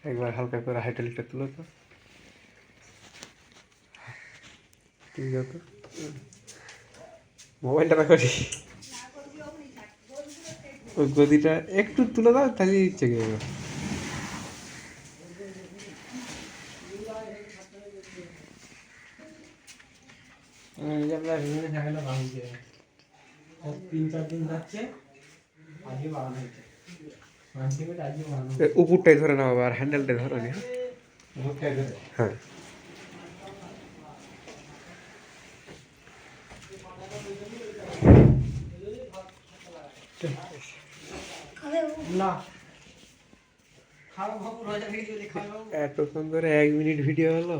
একবার হালকা করে হাইড্রোলিকটা তুলো তো, ঠিক আছে। মোবাইলটা করি, ওই গদিটা একটু তুলে দাও, তাহলে চেকে যাবে। উপরটাই ধরে নাও, আবার হ্যান্ডেলটাই ধরো নি। হ্যাঁ, এত সুন্দর 1 মিনিট ভিডিও হলো।